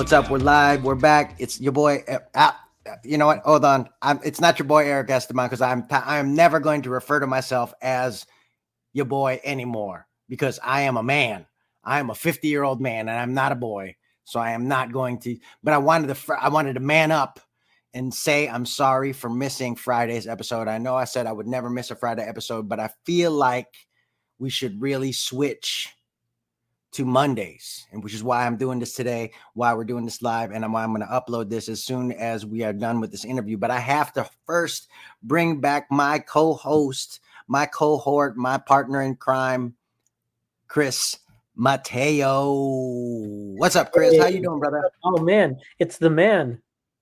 what's up? We're live. We're back. It's your boy. You know what? Hold on. It's not your boy Eric Esteban because I'm never going to refer to myself as your boy anymore because I am a man. I am a 50-year-old man and I'm not a boy. So I am not going to. But I wanted to man up and say I'm sorry for missing Friday's episode. I know I said I would never miss a Friday episode, but I feel like we should really switch to Mondays, and which is why I'm doing this today, why we're doing this live, and I'm going to upload this as soon as we are done with this interview. But I have to first bring back my co-host, my cohort, my partner in crime, Chris Mateo. What's up, Chris? How you doing, brother? Oh man, it's the man.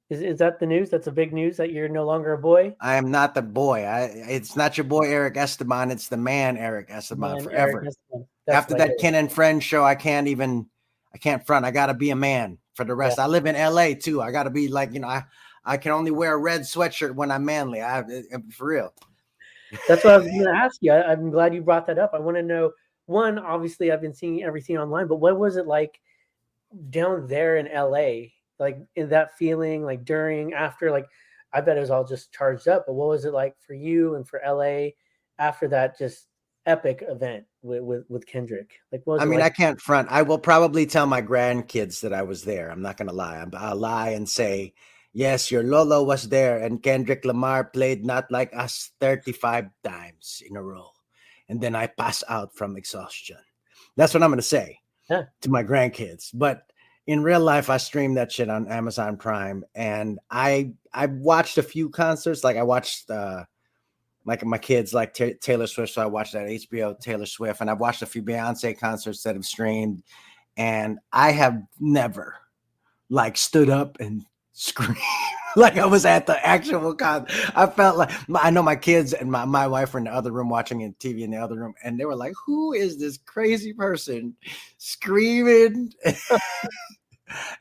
Is that the news? That's a big news that you're no longer a boy? I am not the boy. It's not your boy Eric Esteban. It's the man Eric Esteban forever. Eric Esteban. After that Ken and Friends show, I can't front. I got to be a man for the rest. Yeah. I live in LA too. I got to be like, I can only wear a red sweatshirt when I'm manly. For real. That's what I was going to ask you. I'm glad you brought that up. I want to know, one, obviously I've been seeing everything online, but what was it like down there in LA? Like in that feeling, like during, after, like, I bet it was all just charged up, but what was it like for you and for LA after that just epic event with Kendrick? Like, what was I mean, like? I can't front. I will probably tell my grandkids that I was there. I'm not going to lie. I'll lie and say, yes, your Lolo was there and Kendrick Lamar played Not Like Us 35 times in a row. And then I pass out from exhaustion. That's what I'm going to say to my grandkids. But in real life, I streamed that shit on Amazon Prime, and I watched a few concerts. Like I watched like my kids like Taylor Swift, so I watched that HBO Taylor Swift, and I've watched a few Beyonce concerts that have streamed, and I have never like stood up and screamed like I was at the actual concert. I felt like I know my kids and my wife were in the other room watching TV in the other room, and they were like, "Who is this crazy person screaming?"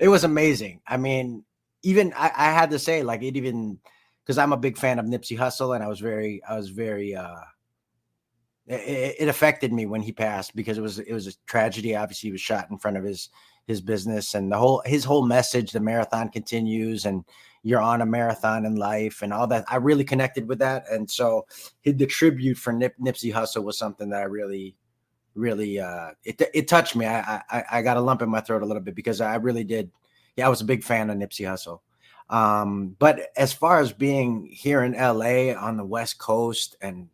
It was amazing. I mean, even I had to say, like, it even because I'm a big fan of Nipsey Hussle, and I was very it affected me when he passed because it was a tragedy. Obviously, he was shot in front of his business, and his whole message, the marathon continues, and you're on a marathon in life, and all that. I really connected with that, and so the tribute for Nipsey Hussle was something that I really it touched me. I got a lump in my throat a little bit because I really did. Yeah, I was a big fan of Nipsey Hussle. But as far as being here in LA on the West Coast, and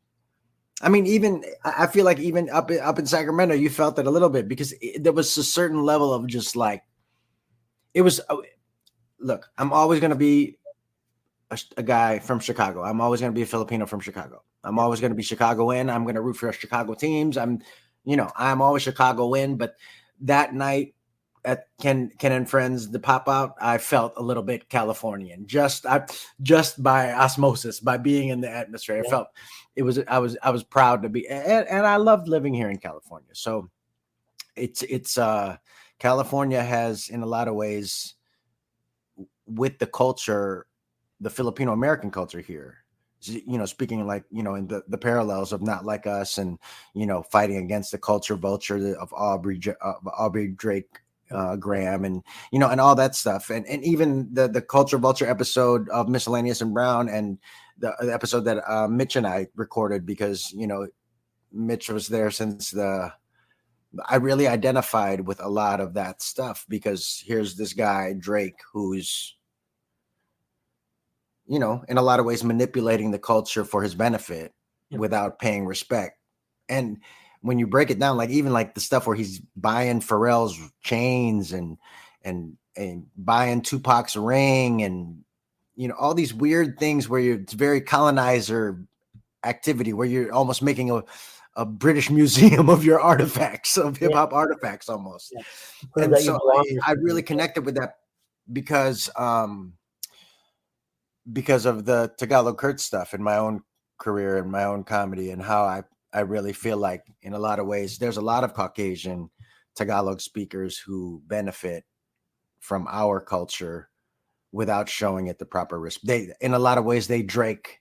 I mean, even I feel like even up in Sacramento, you felt it a little bit because there was a certain level of just like it was. Look, I'm always going to be a guy from Chicago. I'm always going to be a Filipino from Chicago. I'm always going to be Chicagoan. I'm going to root for Chicago teams. I'm always Chicago win, but that night at Ken and Friends, the pop out, I felt a little bit Californian, just by osmosis, by being in the atmosphere. I felt I was proud to be, and I loved living here in California. So it's California has in a lot of ways with the culture, the Filipino American culture here, speaking like, in the parallels of Not Like Us and, fighting against the culture vulture of Aubrey Drake, Graham and, and all that stuff. And even the culture vulture episode of Miscellaneous and Brown and the episode that Mitch and I recorded because, Mitch was there since I really identified with a lot of that stuff because here's this guy, Drake, who's, in a lot of ways manipulating the culture for his benefit without paying respect. And when you break it down, like even like the stuff where he's buying Pharrell's chains and buying Tupac's ring and, all these weird things where it's very colonizer activity where you're almost making a British museum of your artifacts, of hip hop artifacts almost. Yeah. And so I really connected with that because of the Tagalog Kurt stuff in my own career and my own comedy and how I really feel like in a lot of ways, there's a lot of Caucasian Tagalog speakers who benefit from our culture without showing it the proper respect. In a lot of ways, they Drake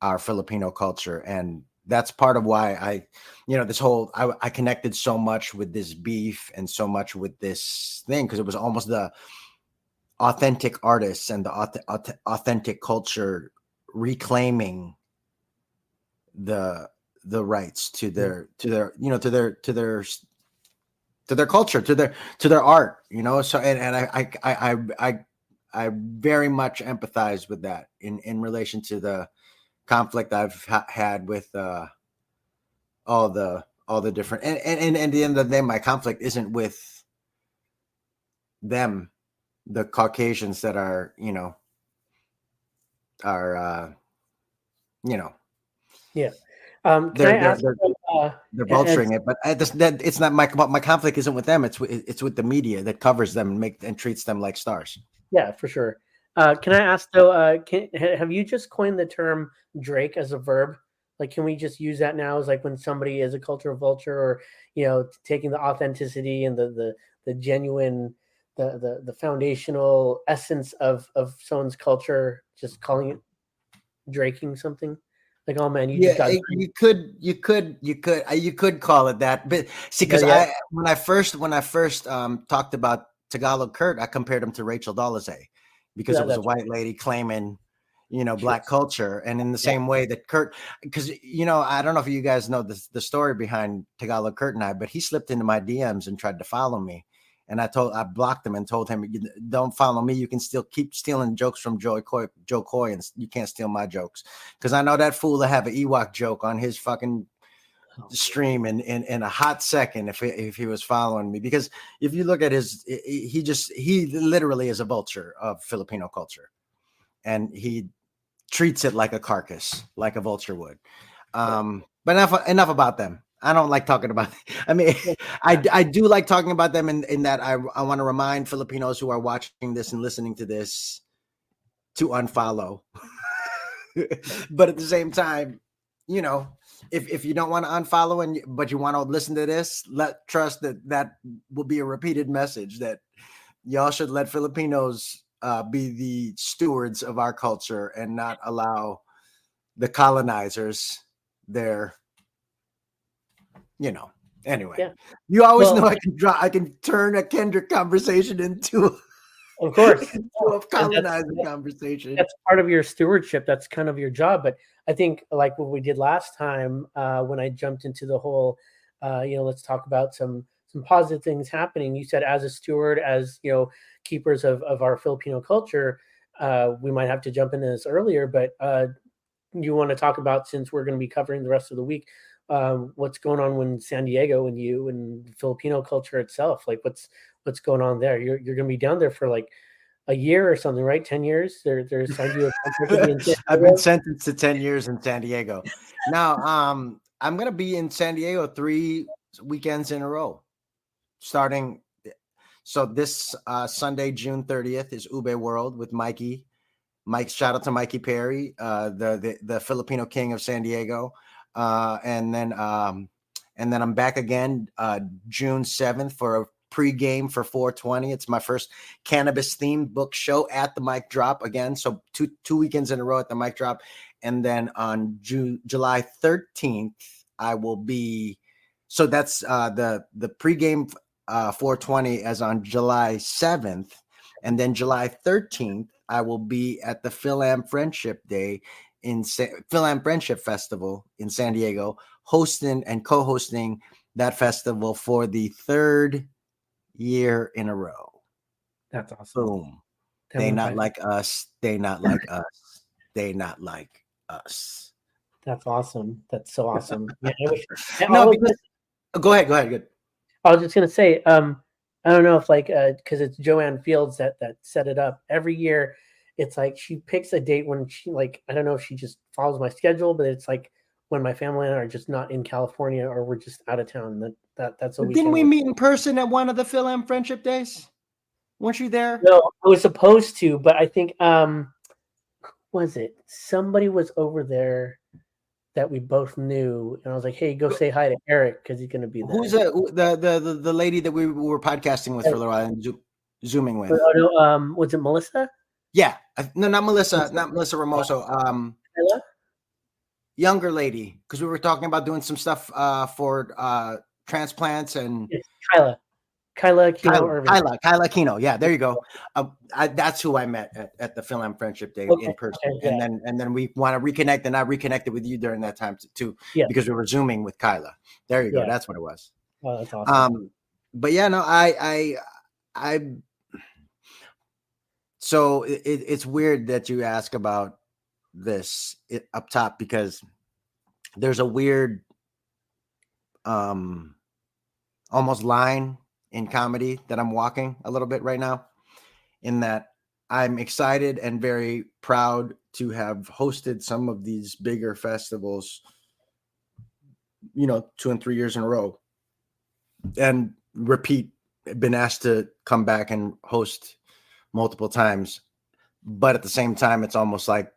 our Filipino culture and that's part of why this whole I connected so much with this beef and so much with this thing, because it was almost the authentic artists and the authentic culture reclaiming the rights to their culture, to their art, so and I very much empathize with that in relation to the conflict I've had with all the different, and at the end of the day, my conflict isn't with them, the Caucasians that are Yeah. Can I ask? They're vulturing it, but it's not my conflict isn't with them. It's with the media that covers them and treats them like stars. Yeah, for sure. Can I ask though? Have you just coined the term Drake as a verb? Like, can we just use that now as like when somebody is a cultural vulture, or taking the authenticity and the genuine, the foundational essence of someone's culture, just calling it Draking something? Like, oh man, you could call it that, but see, because when I first talked about Tagalog Kurt, I compared him to Rachel Dolezal, because it was a white lady claiming Black culture, and in the same way that Kurt, because I don't know if you guys know the story behind Tagalog Kurt and I, but he slipped into my DMs and tried to follow me. And I blocked him and told him, "Don't follow me. You can still keep stealing jokes from Joe Coy, and you can't steal my jokes, because I know that fool to have an Ewok joke on his fucking stream in a hot second if he was following me. Because if you look at he literally is a vulture of Filipino culture, and he treats it like a carcass, like a vulture would. But enough about them. I don't like talking about I mean, I do like talking about them in that I want to remind Filipinos who are watching this and listening to this to unfollow. But at the same time, if you don't want to unfollow but you want to listen to this, trust that will be a repeated message, that y'all should let Filipinos be the stewards of our culture and not allow the colonizers their anyway. Yeah. You always know I can turn a Kendrick conversation into of course a colonizing conversation. That's part of your stewardship. That's kind of your job. But I think, like what we did last time, when I jumped into the whole let's talk about some positive things happening. You said, as a steward, as keepers of our Filipino culture, we might have to jump into this earlier, but you want to talk about, since we're going to be covering the rest of the week, what's going on in San Diego and you and Filipino culture itself? Like, what's going on there? You're going to be down there for like a year or something, right? 10 years. They're signed you a contract. I've been sentenced to 10 years in San Diego. Now, I'm going to be in San Diego 3 weekends in a row, starting. So this Sunday, June 30th, is Ube World with Mikey. Shout out to Mikey Perry, the Filipino king of San Diego. And then I'm back again June 7th for a pregame for 420. It's my first cannabis themed book show at the Mic Drop again. So two weekends in a row at the Mic Drop. And then on July 13th, I will be. So that's the pregame 420 as on July 7th. And then July 13th, I will be at the Phil-Am Friendship Day Phil-Am Friendship Festival in San Diego, hosting and co-hosting that festival for the 3rd year in a row. That's awesome. Boom. They not like us. They not like us. They not like us. That's awesome. That's so awesome. Yeah, go ahead. Good. I was just gonna say, I don't know if because it's Joanne Fields that set it up every year. It's like she picks a date when she I don't know if she just follows my schedule, but it's like when my family and I are just not in California or we're just out of town. That's a weekend. Didn't we meet in person at one of the Phil-Am Friendship Days? Weren't you there? No, I was supposed to, but I think was it somebody was over there that we both knew, and I was like, "Hey, go say hi to Eric because he's going to be there." Who's the lady that we were podcasting with for a little while and zooming with? Was it Melissa? Yeah, no, not Melissa. Not Melissa Ramoso. younger lady, because we were talking about doing some stuff for transplants and It's Kyla Aquino Irvin. Kyla Aquino. Yeah, there you go. That's who I met at the Film and Friendship Day Okay, in person, okay, yeah, and then we want to reconnect, and I reconnected with you during that time too, yeah, because we were zooming with Kyla. There you go. yeah. That's what it was. Oh, that's awesome. But yeah, no, I. So it's weird that you ask about this up top, because there's a weird, almost line in comedy that I'm walking a little bit right now, in that I'm excited and very proud to have hosted some of these bigger festivals, 2 and 3 years in a row, and been asked to come back and host multiple times. But at the same time, it's almost like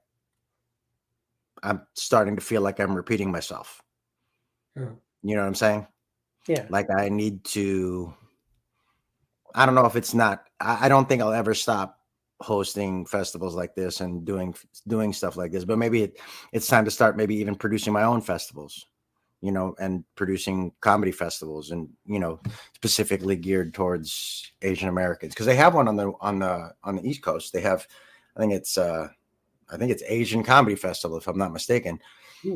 I'm starting to feel like I'm repeating myself. You know what I'm saying? Yeah. Like I need to, I don't know if it's not, I don't think I'll ever stop hosting festivals like this and doing stuff like this, but maybe it's time to start maybe even producing my own festivals, and producing comedy festivals, and, specifically geared towards Asian Americans. Cause they have one on the East Coast. They have, I think it's Asian Comedy Festival, if I'm not mistaken.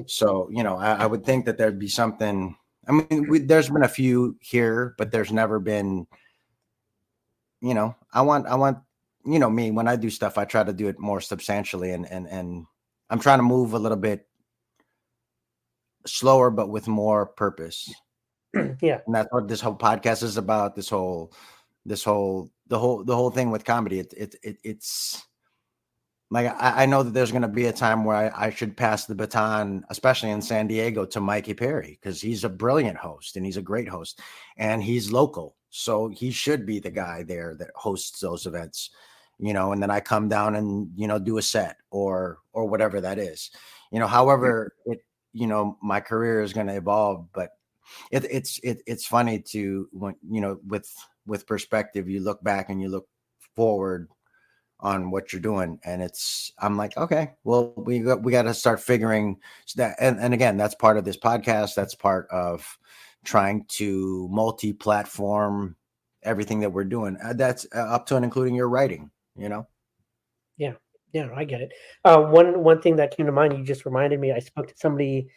So, I would think that there'd be something. I mean, there's been a few here, but there's never been, I want, me, when I do stuff, I try to do it more substantially, and I'm trying to move a little bit slower, but with more purpose. Yeah. And that's what this whole podcast is about. The whole thing with comedy. It's like, I know that there's going to be a time where I should pass the baton, especially in San Diego, to Mikey Perry, because he's a brilliant host and he's a great host, and he's local. So he should be the guy there that hosts those events, and then I come down and, do a set or whatever that is, however my career is going to evolve. But it's funny to, when, with perspective, you look back and you look forward on what you're doing, and I'm like, okay, well, we got to start figuring that. And again, that's part of this podcast. That's part of trying to multi-platform everything that we're doing. That's up to and including your writing, Yeah. Yeah, I get it. One thing that came to mind, you just reminded me, I spoke to somebody, I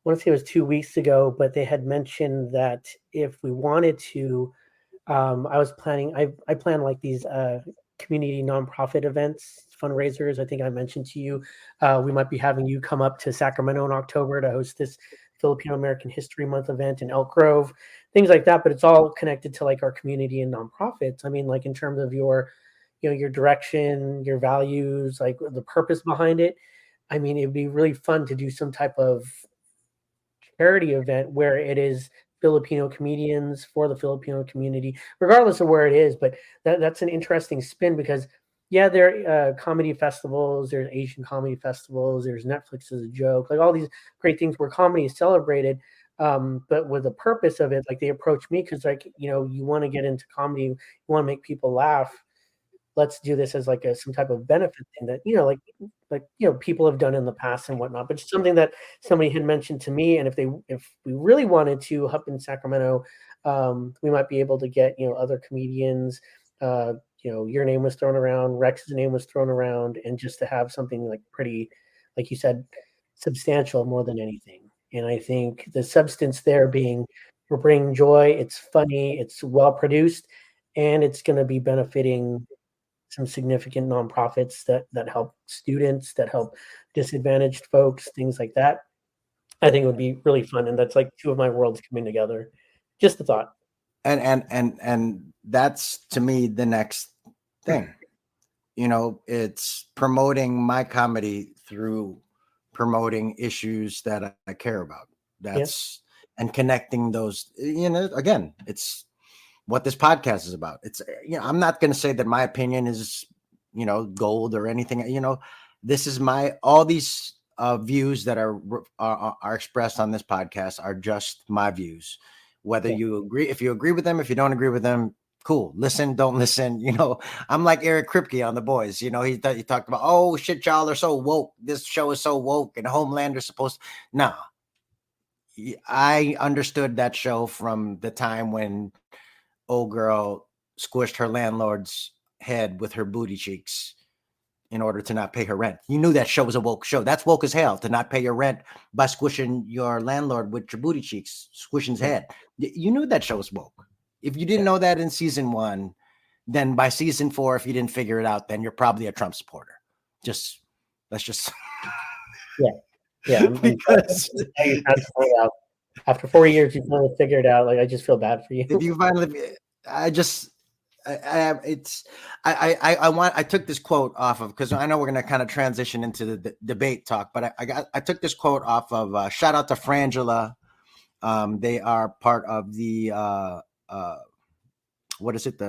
want to say it was 2 weeks ago, but they had mentioned that if we wanted to, I plan like these community nonprofit events, fundraisers. I think I mentioned to you, we might be having you come up to Sacramento in October to host this Filipino American History Month event in Elk Grove, things like that. But it's all connected to like our community and nonprofits. I mean, like in terms of your direction, your values, like the purpose behind it. I mean, it'd be really fun to do some type of charity event where it is Filipino comedians for the Filipino community, regardless of where it is. But that's an interesting spin, because yeah, there are comedy festivals, there's Asian comedy festivals, there's Netflix as a joke, like all these great things where comedy is celebrated. But with the purpose of it, like they approach me because, like, you want to get into comedy, you want to make people laugh. Let's do this as like some type of benefit thing that, people have done in the past and whatnot. But it's something that somebody had mentioned to me, and if we really wanted to up in Sacramento, we might be able to get other comedians. Your name was thrown around, Rex's name was thrown around, and just to have something like pretty, like you said, substantial more than anything. And I think the substance there being, we're bringing joy, it's funny, it's well produced, and it's going to be benefiting some significant nonprofits that help students, that help disadvantaged folks, things like that. I think it would be really fun, and that's like two of my worlds coming together. Just a thought. And that's, to me, the next thing. It's promoting my comedy through promoting issues that I care about. That's and connecting those. Again, it's what this podcast is about. It's, I'm not going to say that my opinion is, gold or anything. This is all these views that are expressed on this podcast are just my views. Whether you agree, if you agree with them, if you don't agree with them, Cool. Listen, don't listen. I'm like Eric Kripke on The Boys. He talked about, oh shit, y'all are so woke. This show is so woke, and Homelander's supposed. No, I understood that show from the time when old girl squished her landlord's head with her booty cheeks in order to not pay her rent. You knew that show was a woke show. That's woke as hell, to not pay your rent by squishing your landlord with your booty cheeks, squishing his head. You knew that show was woke. If you didn't know that in season 1, then by season 4, if you didn't figure it out, then you're probably a Trump supporter. Let's just. Yeah. Because after 4 years, you finally figured it out. Like, I just feel bad for you. If you finally, I took this quote off of, because I know we're going to kind of transition into the debate talk, but I took this quote off of, shout out to Frangela. They are part of the, what is it?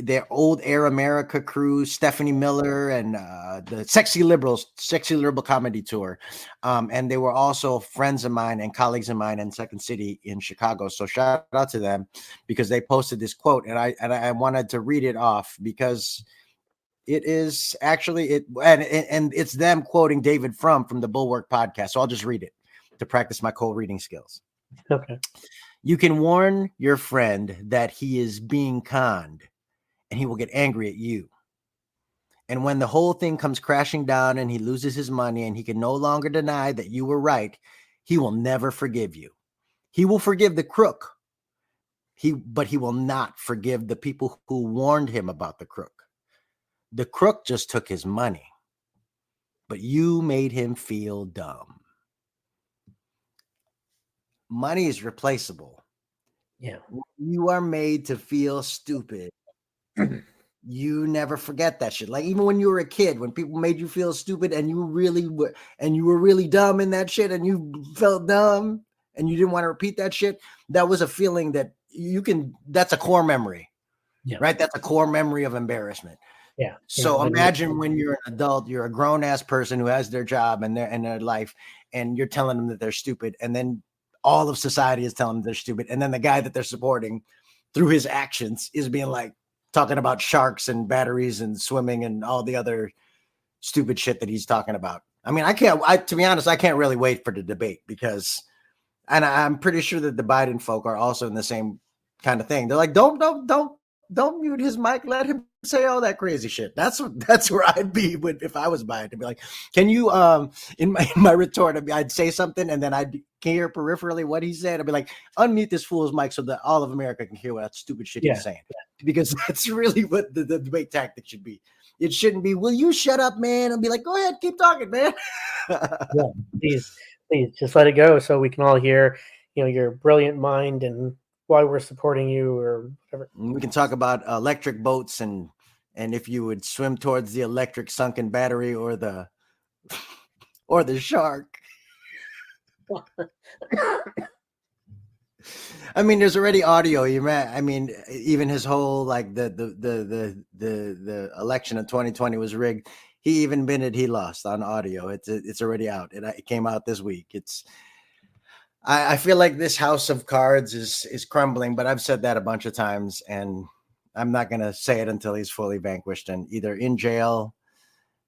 Their old Air America crew, Stephanie Miller, and the Sexy Liberal comedy tour. And they were also friends of mine and colleagues of mine in Second City in Chicago. So shout out to them, because they posted this quote, and I wanted to read it off, because it is actually and it's them quoting David from the Bulwark podcast. So I'll just read it to practice my cold reading skills. Okay. You can warn your friend that he is being conned, and he will get angry at you. And when the whole thing comes crashing down and he loses his money and he can no longer deny that you were right, he will never forgive you. He will forgive the crook, but he will not forgive the people who warned him about the crook. The crook just took his money, but you made him feel dumb. Money is replaceable. Yeah. You are made to feel stupid. You never forget that shit. Like, even when you were a kid, when people made you feel stupid and you were really dumb in that shit, and you felt dumb and you didn't want to repeat that shit, that was a feeling that that's a core memory. Yeah. Right? That's a core memory of embarrassment. Yeah. So imagine when you're an adult, you're a grown ass person who has their job and their life, and you're telling them that they're stupid, and then all of society is telling them they're stupid, and then the guy that they're supporting through his actions is being like, talking about sharks and batteries and swimming and all the other stupid shit that he's talking about. I mean, to be honest, I can't really wait for the debate, because, and I'm pretty sure that the Biden folk are also in the same kind of thing. They're like, don't mute his mic. Let him say all that crazy shit. That's where I'd be if I was Biden. To be like, can you, in my retort, I'd say something, and then I'd hear peripherally what he said. I'd be like, unmute this fool's mic so that all of America can hear what that stupid shit he's saying. Because that's really what the debate tactic should be. It shouldn't be, will you shut up, man? And be like, go ahead, keep talking, man. Yeah, please just let it go, so we can all hear, your brilliant mind and why we're supporting you, or whatever. We can talk about electric boats and if you would swim towards the electric sunken battery or the shark. I mean, there's already audio. I mean, even his whole, like, the election of 2020 was rigged. He even admitted he lost on audio. It's already out. It came out this week. I feel like this house of cards is crumbling, but I've said that a bunch of times, and I'm not going to say it until he's fully vanquished and either in jail,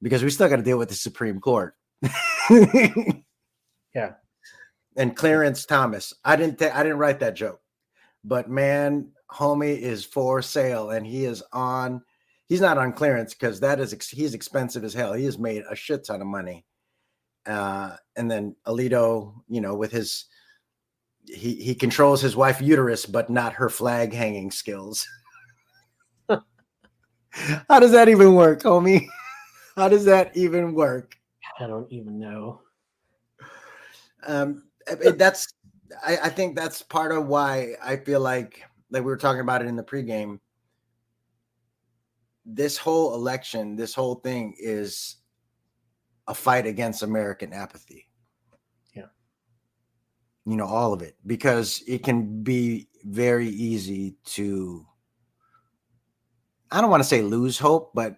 because we still got to deal with the Supreme Court. Yeah. And Clarence Thomas, I didn't write that joke, but man, homie is for sale, and he's not on clearance, because he's expensive as hell. He has made a shit ton of money. And then Alito, with his, he controls his wife's uterus, but not her flag hanging skills. How does that even work, homie? How does that even work? I don't even know. I think that's part of why I feel like we were talking about it in the pregame. This whole election, this whole thing is a fight against American apathy. Yeah. All of it, because it can be very easy to, I don't want to say lose hope, but,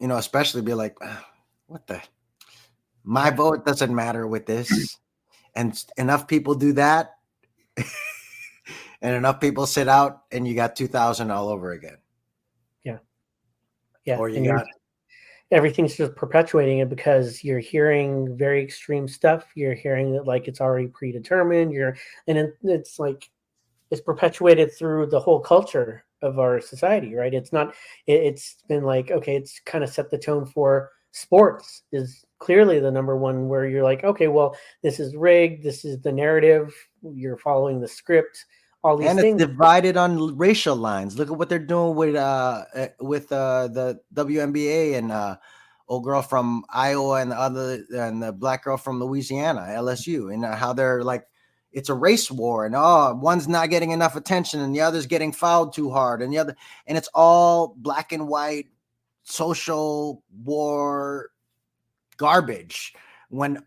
especially be like, my vote doesn't matter with this. And enough people do that. and enough people sit out, and you got 2,000 all over again. Yeah. Or you got everything's just perpetuating it because you're hearing very extreme stuff. You're hearing that like it's already predetermined. It's like it's perpetuated through the whole culture of our society, right? It's not. It's been like, okay, it's kind of set the tone for sports is clearly the number one where you're like, okay, well, this is rigged. This is the narrative. You're following the script. All these and things. it's divided on racial lines. Look at what they're doing with the WNBA and old girl from Iowa and the black girl from Louisiana, LSU, and how they're like, it's a race war, and one's not getting enough attention and the other's getting fouled too hard, and it's all black and white social war garbage when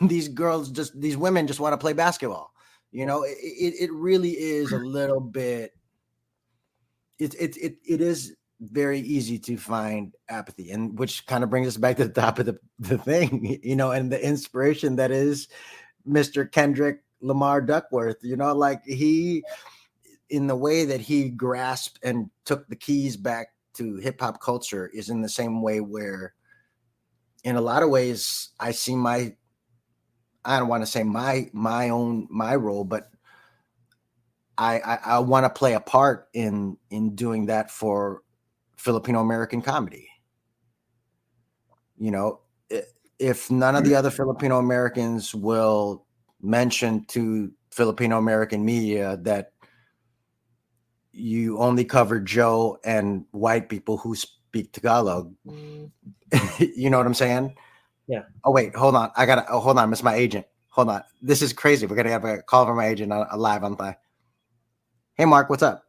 these women just want to play basketball. It really is a little bit. It is very easy to find apathy, and which kind of brings us back to the top of the thing, and the inspiration that is Mr. Kendrick Lamar Duckworth. Like he, in the way that he grasped and took the keys back to hip hop culture, is in the same way where, in a lot of ways, I see I don't want to say my role, but I want to play a part in doing that for Filipino American comedy. If none of the other Filipino Americans will mention to Filipino American media that you only cover Joe and white people who speak Tagalog, you know what I'm saying? Yeah. Oh, wait, hold on. Hold on. It's my agent. Hold on. This is crazy. We're going to have a call from my agent live on Thigh. Hey, Mark, what's up?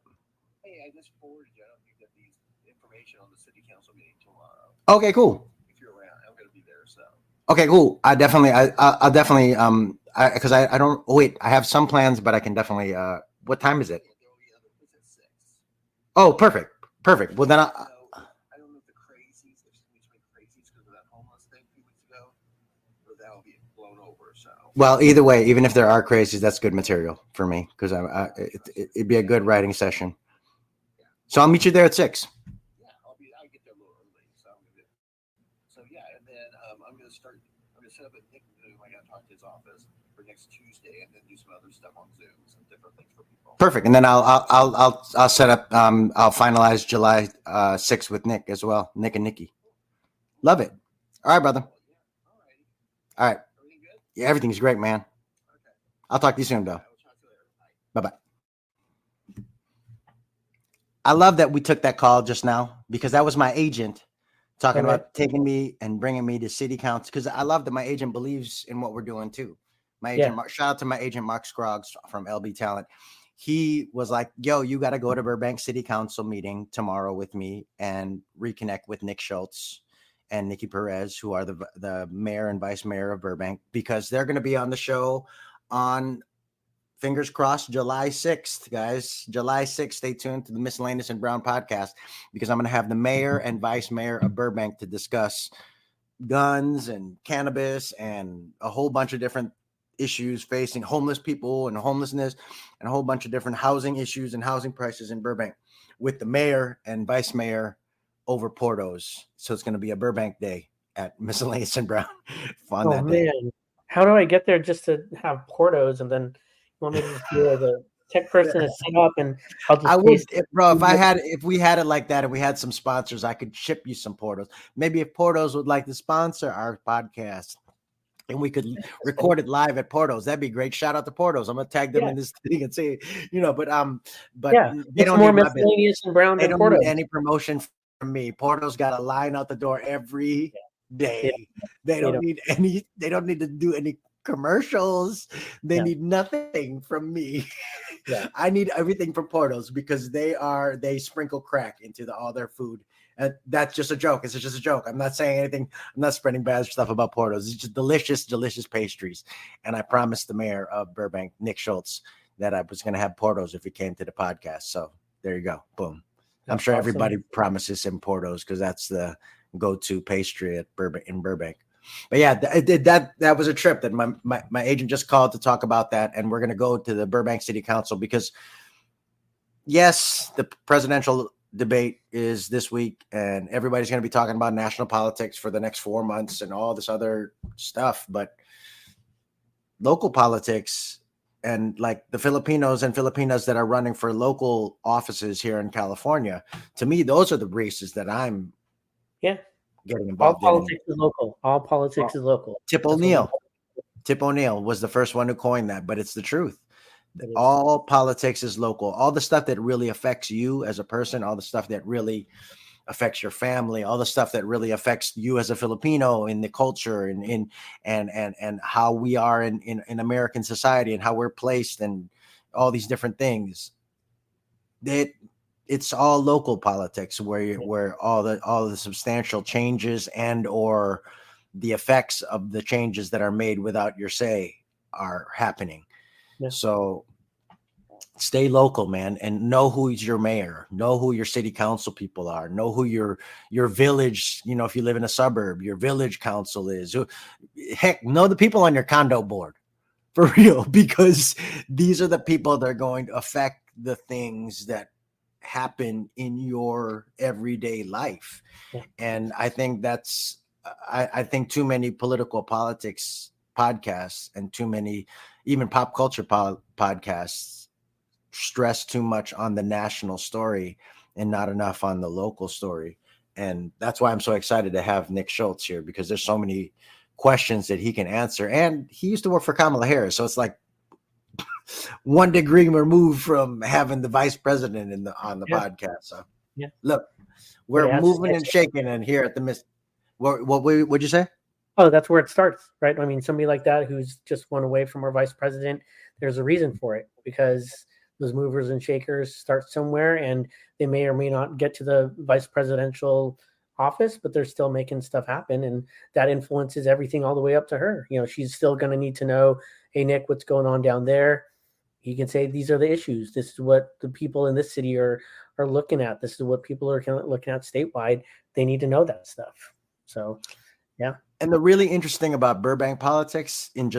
Hey, I just forwarded you. I don't think that these information on the city council meeting tomorrow. Okay, cool. If you're around, I'm going to be there. So. Okay, cool. I'll definitely, because I don't, wait, I have some plans, but I can definitely, what time is it? It's at 6. Oh, perfect. Well, then I don't know if the crazies, if we swing crazies because of that homeless thing 2 weeks ago, but that'll be blown over. So. Well, either way, even if there are crazies, that's good material for me because it'd be a good writing session. Yeah. So I'll meet you there at 6. Yeah, I'll get there a little early. So yeah, and then I'm going to set up a Nick Zoom. I got to talk to his office for next Tuesday, and then do some other stuff on Zoom, some different things for people. Perfect, and then I'll set up. I'll finalize July 6th with Nick as well. Nick and Nikki. Love it. All right, brother. All right. Everything good? Yeah, everything's great, man. Okay. I'll talk to you soon, though. I will talk to you later. Bye-bye. I love that we took that call just now because that was my agent talking about taking me and bringing me to city council, because I love that my agent believes in what we're doing too. My agent, shout out to my agent, Mark Scroggs from LB Talent. He was like, yo, you got to go to Burbank City Council meeting tomorrow with me and reconnect with Nick Schultz and Nikki Perez, who are the mayor and vice mayor of Burbank, because they're going to be on the show on, fingers crossed, July 6th, guys. July 6th, stay tuned to the Miscellaneous and Brown podcast, because I'm going to have the mayor and vice mayor of Burbank to discuss guns and cannabis and a whole bunch of different issues facing homeless people and homelessness and a whole bunch of different housing issues and housing prices in Burbank with the mayor and vice mayor over Portos. So it's going to be a Burbank day at Miscellaneous and Brown. Fun that day. Man. How do I get there just to have Portos, and then you want me to just be the tech person to set up, and I'll just if we had it like that and we had some sponsors, I could ship you some Portos. Maybe if Portos would like to sponsor our podcast and we could record it live at Portos, that'd be great. Shout out to Portos. I'm gonna tag them in this thing and say, but they don't more need Miscellaneous and Brown. They don't need any promotion from me. Portos got a line out the door every day. They don't need any. They don't need to do any commercials. They need nothing from me. I need everything from Portos because they sprinkle crack into all their food. And that's just a joke. It's just a joke. I'm not saying anything. I'm not spreading bad stuff about Portos. It's just delicious, delicious pastries. And I promised the mayor of Burbank, Nick Schultz, that I was going to have Portos if he came to the podcast. So there you go. Boom. I'm sure everybody promises him Portos because that's the go-to pastry at Burbank. But yeah, that was a trip that my agent just called to talk about that, and we're going to go to the Burbank City Council because yes, the presidential debate is this week, and everybody's going to be talking about national politics for the next 4 months and all this other stuff. But local politics and like the Filipinos and Filipinas that are running for local offices here in California, to me, those are the races that I'm Yeah. getting All involved in. politics is local. All politics is local. Tip That's what O'Neill. Tip O'Neill was the first one who coined that, but it's the truth. It is. All politics is local. All the stuff that really affects you as a person, all the stuff that really affects your family, all the stuff that really affects you as a Filipino in the culture and how we are in American society and how we're placed and all these different things. It's all local politics where all the substantial changes and or the effects of the changes that are made without your say are happening. Yeah. So stay local, man, and know who's your mayor, know who your city council people are, know who your village, if you live in a suburb, your village council is. Heck, know the people on your condo board for real, because these are the people that are going to affect the things that happen in your everyday life. Yeah. And I think I think too many politics podcasts and too many even pop culture podcasts stress too much on the national story and not enough on the local story. And that's why I'm so excited to have Nick Schultz here, because there's so many questions that he can answer. And he used to work for Kamala Harris. So it's like 1 degree removed from having the vice president on the podcast. So look, we're moving and shaking and here at the what'd you say? Oh, that's where it starts, right? I mean, somebody like that who's just one away from our vice president, there's a reason for it, because those movers and shakers start somewhere, and they may or may not get to the vice presidential office, but they're still making stuff happen, and that influences everything all the way up to her. She's still going to need to know, hey, Nick, what's going on down there? He can say, these are the issues. This is what the people in this city are looking at. This is what people are looking at statewide. They need to know that stuff. So, yeah. And the really interesting about Burbank politics in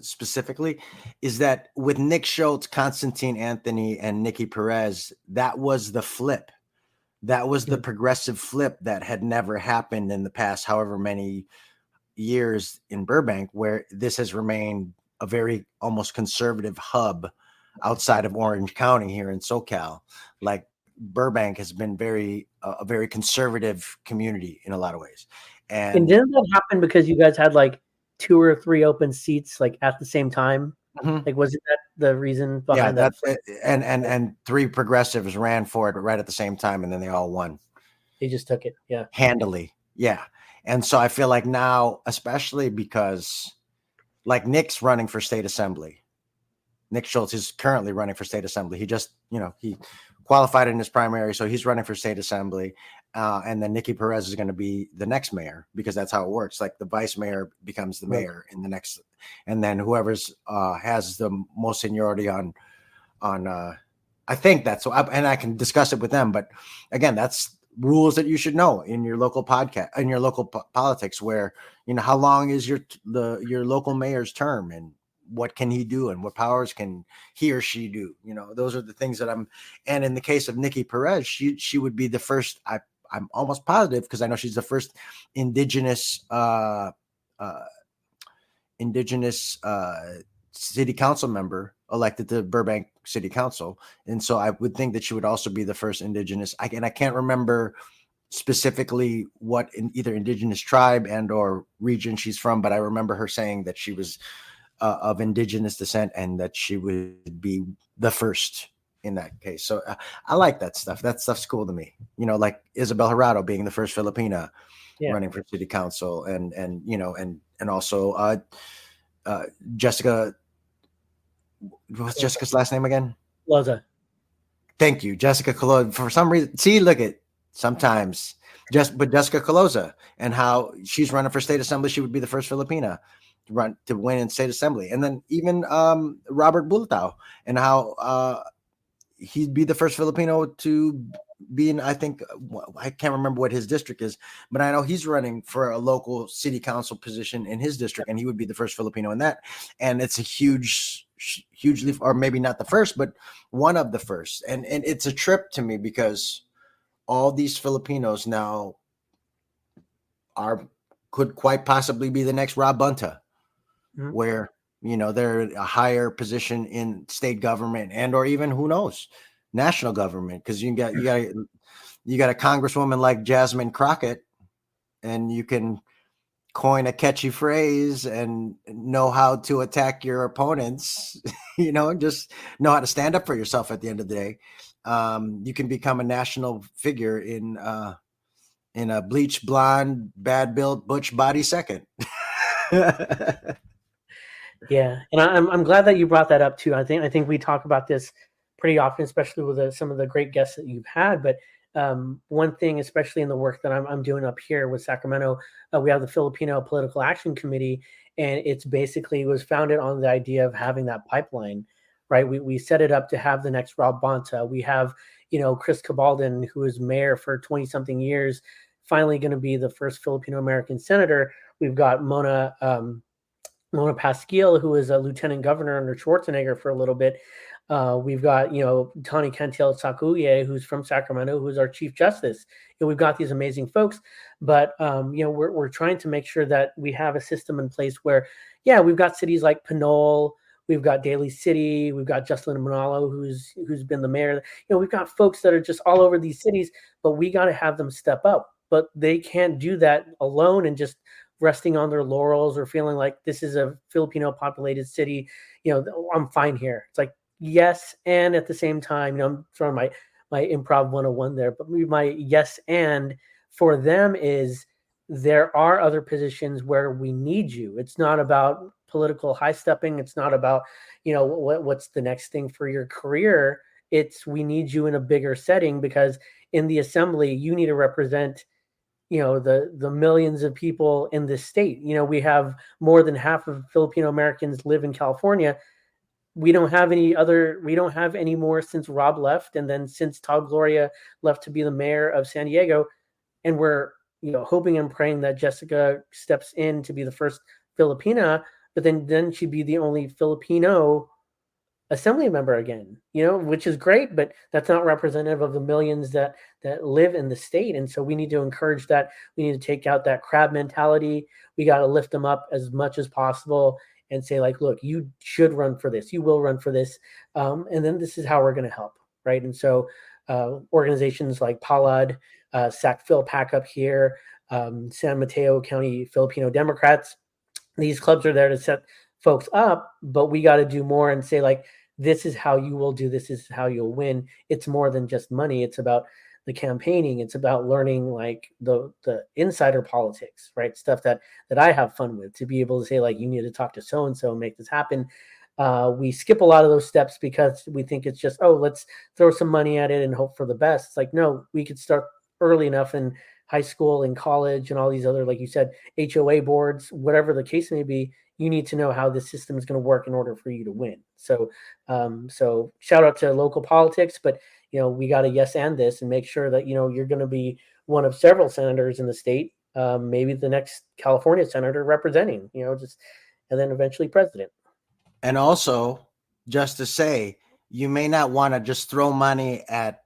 specifically is that with Nick Schultz, Constantine Anthony, and Nikki Perez, that was the flip. That was the progressive flip that had never happened in the past, however many years in Burbank, where this has remained a very almost conservative hub outside of Orange County here in SoCal. Like Burbank has been a very conservative community in a lot of ways. And didn't that happen because you guys had like 2 or 3 open seats like at the same time? Mm-hmm. Like, wasn't that the reason behind that? And 3 progressives ran for it right at the same time, and then they all won. They just took it, handily, And so I feel like now, especially because like Nick's running for state assembly. Nick Schultz is currently running for state assembly. He just, he qualified in his primary, so he's running for state assembly. And then Nikki Perez is going to be the next mayor, because that's how it works. Like the vice mayor becomes the mayor in the next, and then whoever's has the most seniority on I think that's so. And I can discuss it with them. But again, that's rules that you should know in your local podcast, in your local politics, where how long is your local mayor's term, and what can he do, and what powers can he or she do? Those are the things that and in the case of Nikki Perez, she would be the first. I'm almost positive, because I know she's the first indigenous city council member elected to Burbank City Council. And so I would think that she would also be the first indigenous. I can't remember specifically what either indigenous tribe and or region she's from, but I remember her saying that she was of indigenous descent and that she would be the first in that case. So I like that stuff. That stuff's cool to me. Like Isabel Jurado being the first Filipina running for city council, and also Jessica. What's Jessica's last name again? Loza. Thank you, Jessica Caloza. For some reason, look at sometimes but Jessica Caloza, and how she's running for state assembly. She would be the first Filipina to win in state assembly, and then even Robert Bultao, and how he'd be the first Filipino to being, I think, I can't remember what his district is, but I know he's running for a local city council position in his district, and he would be the first Filipino in that. And it's a hugely, or maybe not the first, but one of the first. And it's a trip to me because all these Filipinos now could quite possibly be the next Rob Bunta, where, you know, they're a higher position in state government and, or even, who knows, national government. Cause you got a congresswoman like Jasmine Crockett, and you can coin a catchy phrase and know how to attack your opponents, you know, and just know how to stand up for yourself at the end of the day. You can become a national figure in a bleach blonde, bad built butch body second. Yeah, and I'm glad that you brought that up too. I think we talk about this pretty often, especially with some of the great guests that you've had. But one thing, especially in the work that I'm doing up here with Sacramento, we have the Filipino Political Action Committee, and it's basically was founded on the idea of having that pipeline, right? We set it up to have the next Rob Bonta. We have, you know, Chris Cabaldon, who is mayor for 20 something years, finally going to be the first Filipino American senator. We've got Mona Pasquiel, who is a lieutenant governor under Schwarzenegger for a little bit. We've got, you know, Tani Cantil Sakuye, who's from Sacramento, who's our chief justice. And we've got these amazing folks, but you know, we're trying to make sure that we have a system in place where, yeah, we've got cities like Pinole, we've got Daly City, we've got Jocelyn Manalo, who's been the mayor. You know, we've got folks that are just all over these cities, but we got to have them step up. But they can't do that alone and just resting on their laurels or feeling like this is a Filipino populated city. You know, I'm fine here. It's like, yes, and at the same time, you know, I'm throwing my improv 101 there, but my yes and for them is there are other positions where we need you. It's not about political high stepping. It's not about, you know, what's the next thing for your career. It's we need you in a bigger setting, because in the assembly you need to represent, you know, the millions of people in this state. You know, we have more than half of Filipino Americans live in California. We don't have any more since Rob left, and then since Todd Gloria left to be the mayor of San Diego. And we're, you know, hoping and praying that Jessica steps in to be the first Filipina, but then she'd be the only Filipino assembly member again, you know, which is great, but that's not representative of the millions that live in the state. And so we need to encourage that. We need to take out that crab mentality. We got to lift them up as much as possible and say, like, look, you should run for this. You will run for this. And then this is how we're going to help. Right. And so organizations like PALAD, SAC Phil Pack up here, San Mateo County Filipino Democrats, these clubs are there to set folks up, but we got to do more and say, like, this is how you will do, this is how you'll win. It's more than just money. It's about the campaigning. It's about learning, like, the insider politics, right? Stuff that I have fun with, to be able to say, like, you need to talk to so-and-so and make this happen. We skip a lot of those steps because we think it's just, oh, let's throw some money at it and hope for the best. It's like, no, we could start early enough in high school and college and all these other, like you said, HOA boards, whatever the case may be. You need to know how the system is going to work in order for you to win. So, so shout out to local politics, but, you know, we got to yes and this and make sure that, you know, you're going to be one of several senators in the state, maybe the next California senator representing, you know, just, and then eventually president. And also, just to say, you may not want to just throw money at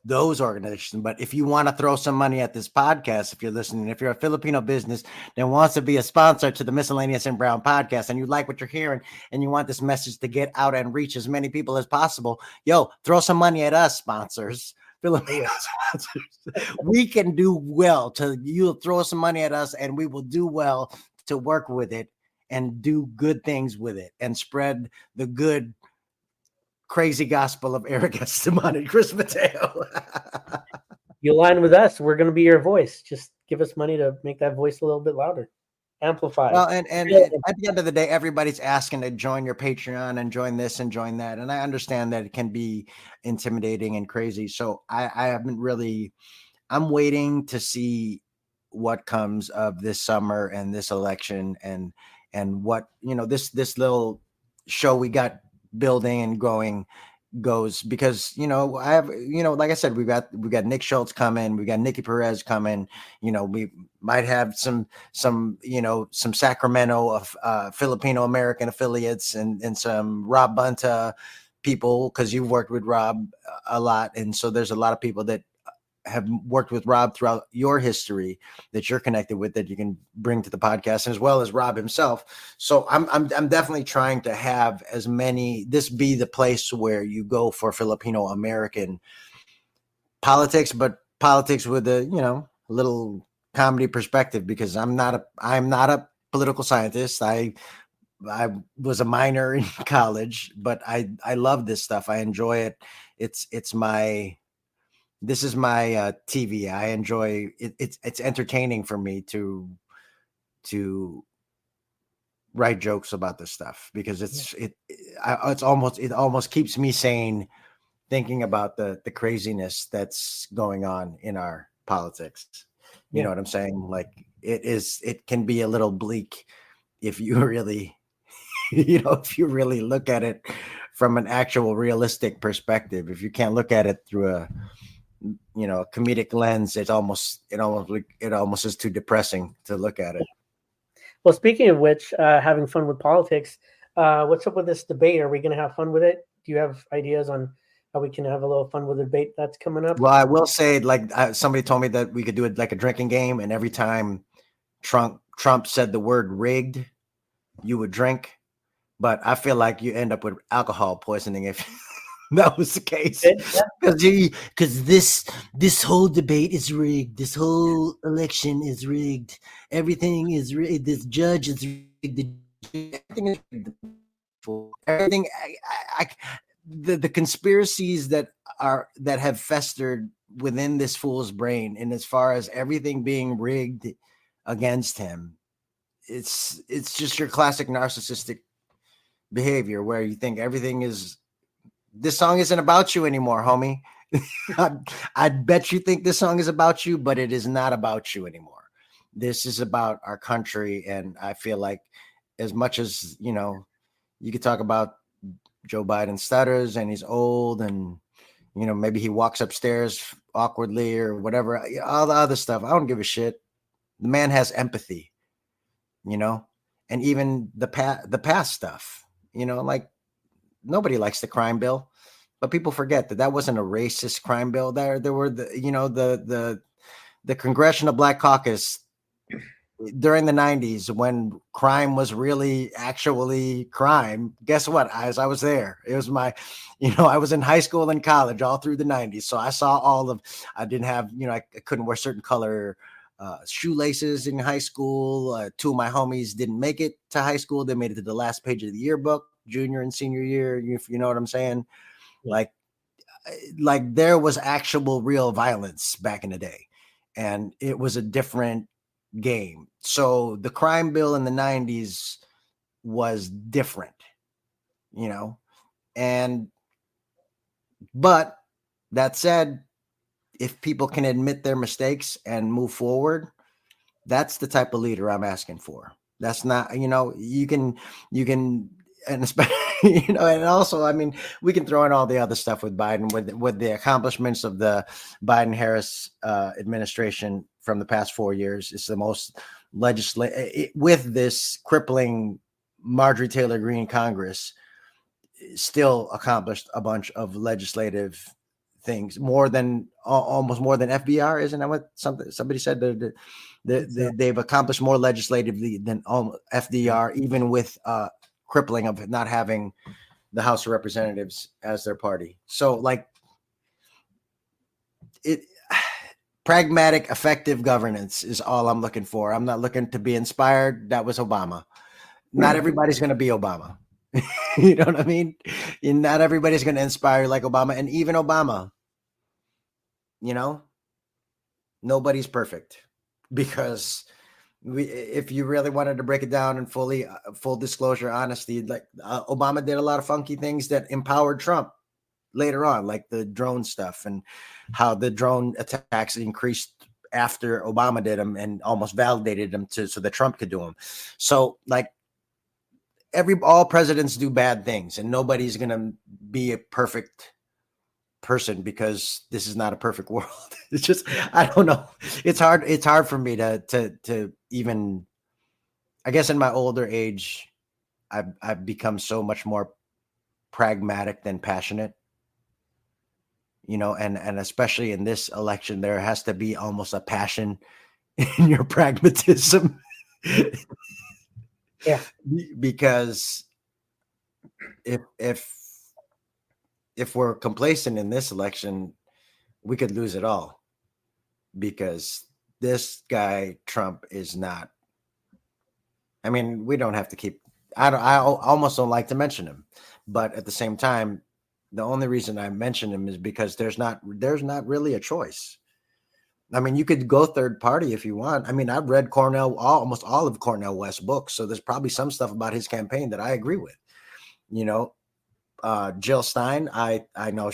those organizations, but if you want to throw some money at this podcast, if you're listening, if you're a Filipino business that wants to be a sponsor to the Miscellaneous and Brown podcast, and you like what you're hearing and you want this message to get out and reach as many people as possible, yo, throw some money at us, sponsors. Filipino sponsors. We can do well you'll throw some money at us, and we will do well to work with it and do good things with it and spread the good crazy gospel of Erick and Chris Mateo. You align with us, we're going to be your voice. Just give us money to make that voice a little bit louder. Amplify. Well, and at the end of the day, everybody's asking to join your Patreon and join this and join that. And I understand that it can be intimidating and crazy. So I haven't really, I'm waiting to see what comes of this summer and this election and what, you know, this little show we got building and growing goes, because I have, like I said, we got Nick Schultz coming, we got Nikki Perez coming, we might have some some Sacramento of Filipino American affiliates, and some Rob Bunta people, because you've worked with Rob a lot, and so there's a lot of people that have worked with Rob throughout your history that you're connected with, that you can bring to the podcast, as well as Rob himself. So I'm definitely trying to have this be the place where you go for Filipino American politics, but politics with a little comedy perspective, because I'm not a political scientist. I was a minor in college, but I love this stuff. I enjoy it. This is my TV. I enjoy it. It's entertaining for me to write jokes about this stuff, because it almost keeps me sane, thinking about the craziness that's going on in our politics. You know what I'm saying? Like, it can be a little bleak if you really if you really look at it from an actual realistic perspective. If you can't look at it through a comedic lens, it almost is too depressing to look at it. Well, speaking of which, having fun with politics, what's up with this debate? Are we going to have fun with it? Do you have ideas on how we can have a little fun with the debate that's coming up? Well, I will say, like, somebody told me that we could do it like a drinking game, and every time Trump said the word rigged, you would drink. But I feel like you end up with alcohol poisoning if that was the case, because this whole debate is rigged. This whole election is rigged. Everything is rigged. This judge is rigged. Everything is rigged. Everything. The conspiracies that have festered within this fool's brain, and as far as everything being rigged against him, it's just your classic narcissistic behavior, where you think everything is. This song isn't about you anymore, homie. I bet you think this song is about you, but it is not about you anymore. This is about our country. And I feel like, as much as, you could talk about Joe Biden stutters and he's old, and, maybe he walks upstairs awkwardly or whatever, all the other stuff, I don't give a shit. The man has empathy, and even the past stuff, like, nobody likes the crime bill, but people forget that wasn't a racist crime bill. There were the Congressional Black Caucus during the 90s, when crime was really actually crime. Guess what? I was there. It was my, I was in high school and college all through the 90s. So I saw I didn't have, I couldn't wear certain color shoelaces in high school. Two of my homies didn't make it to high school. They made it to the last page of the yearbook, junior and senior year. You know what I'm saying? Like there was actual real violence back in the day, and it was a different game. So the crime bill in the 90s was different, but that said, if people can admit their mistakes and move forward, that's the type of leader I'm asking for. That's not, you can, and especially, and also, I mean, we can throw in all the other stuff with Biden, with the accomplishments of the Biden-Harris administration from the past 4 years. It's the most with this crippling Marjorie Taylor Greene Congress, still accomplished a bunch of legislative things, almost more than FBR. Isn't that what somebody said? They've accomplished more legislatively than FDR, even with crippling of not having the House of Representatives as their party. So pragmatic, effective governance is all I'm looking for. I'm not looking to be inspired. That was Obama. Not everybody's going to be Obama. You know what I mean? Not everybody's going to inspire like Obama. And even Obama, nobody's perfect, because if you really wanted to break it down in full disclosure, honesty, Obama did a lot of funky things that empowered Trump later on, like the drone stuff, and how the drone attacks increased after Obama did them and almost validated them so that Trump could do them. So all presidents do bad things, and nobody's gonna be a perfect person because this is not a perfect world. It's just, I don't know. It's hard for me to even, I guess in my older age, I've become so much more pragmatic than passionate, and especially in this election, there has to be almost a passion in your pragmatism. Yeah. Because if we're complacent in this election, we could lose it all, because this guy Trump is not. I mean, we don't have to keep. I almost don't like to mention him, but at the same time, the only reason I mention him is because there's not really a choice. I mean, you could go third party if you want. I mean, I've read almost all of Cornel West's books, so there's probably some stuff about his campaign that I agree with. Jill Stein, I know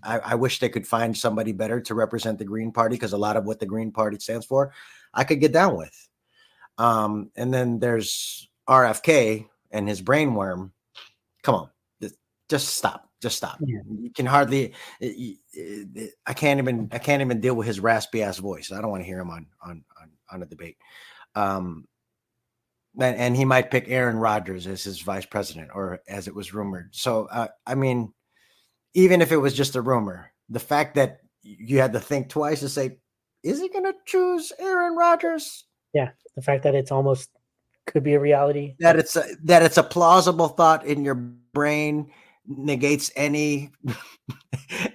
I wish they could find somebody better to represent the Green Party, because a lot of what the Green Party stands for, I could get down with. And then there's RFK and his brainworm. Come on, just stop. Yeah. You can hardly. I can't even deal with his raspy ass voice. I don't want to hear him on a debate. And he might pick Aaron Rodgers as his vice president, or as it was rumored. So I mean, even if it was just a rumor, the fact that you had to think twice to say, is he going to choose Aaron Rodgers? Yeah, the fact that it's almost could be a reality. That it's a plausible thought in your brain negates any